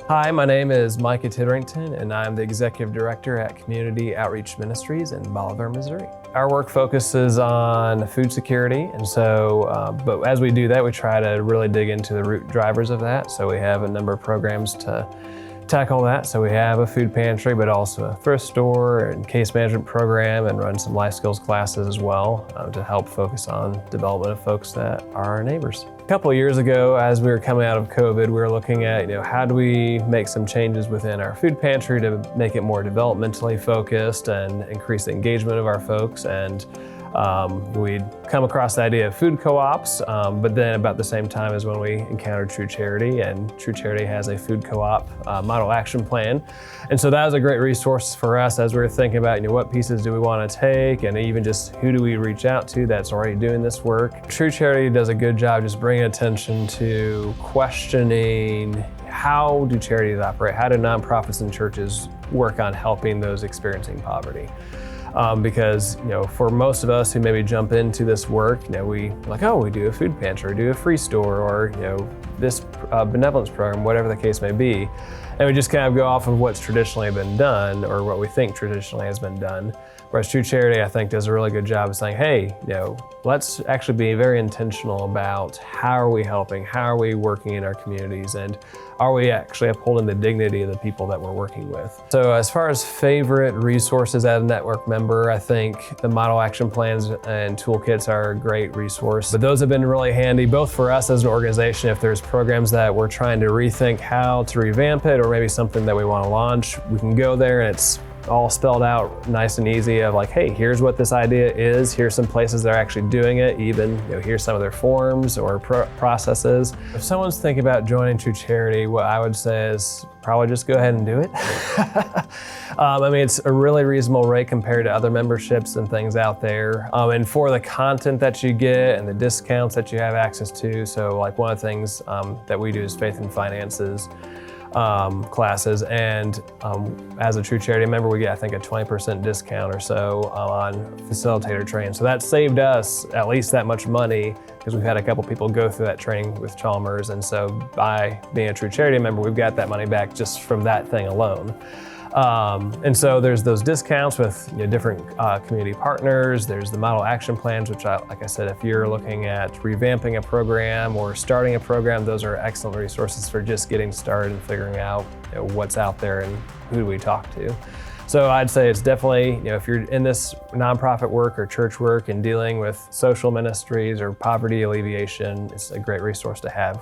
Hi, my name is Micah Titterington, and I'm the Executive Director at Community Outreach Ministries in Bolivar, Missouri. Our work focuses on food security, and but as we do that, we try to really dig into the root drivers of that. So we have a number of programs to tackle that. So we have a food pantry, but also a thrift store and case management program, and run some life skills classes as well to help focus on development of folks that are our neighbors. A couple of years ago, as we were coming out of COVID, we were looking at, how do we make some changes within our food pantry to make it more developmentally focused and increase the engagement of our folks. And we'd come across the idea of food co-ops, but then about the same time is when we encountered True Charity, and True Charity has a food co-op model action plan. And so that was a great resource for us as we were thinking about, what pieces do we want to take, and even just who do we reach out to that's already doing this work. True Charity does a good job just bringing attention to questioning how do charities operate, how do nonprofits and churches work on helping those experiencing poverty. Because for most of us who maybe jump into this work, we do a food pantry, do a free store, or this benevolence program, whatever the case may be, and we just kind of go off of what's traditionally been done or what we think traditionally has been done. Whereas True Charity, I think, does a really good job of saying, hey, let's actually be very intentional about how are we helping, how are we working in our communities, and are we actually upholding the dignity of the people that we're working with. So as far as favorite resources as a network member, I think the model action plans and toolkits are a great resource. But those have been really handy, both for us as an organization, if there's programs that we're trying to rethink how to revamp it, or maybe something that we want to launch, we can go there and it's all spelled out nice and easy of like, hey, here's what this idea is, here's some places that are actually doing it, even here's some of their forms or processes. If someone's thinking about joining True Charity, what I would say is probably just go ahead and do it. It's a really reasonable rate compared to other memberships and things out there. And for the content that you get and the discounts that you have access to, so like one of the things that we do is faith and finances classes, and as a True Charity member, we get, I think, a 20% discount or so on facilitator training. So that saved us at least that much money, because we've had a couple people go through that training with Chalmers, and so by being a True Charity member, we've got that money back just from that thing alone. And so there's those discounts with different community partners. There's the model action plans, which like I said, if you're looking at revamping a program or starting a program, those are excellent resources for just getting started and figuring out what's out there and who do we talk to. So I'd say it's definitely, if you're in this nonprofit work or church work and dealing with social ministries or poverty alleviation, it's a great resource to have.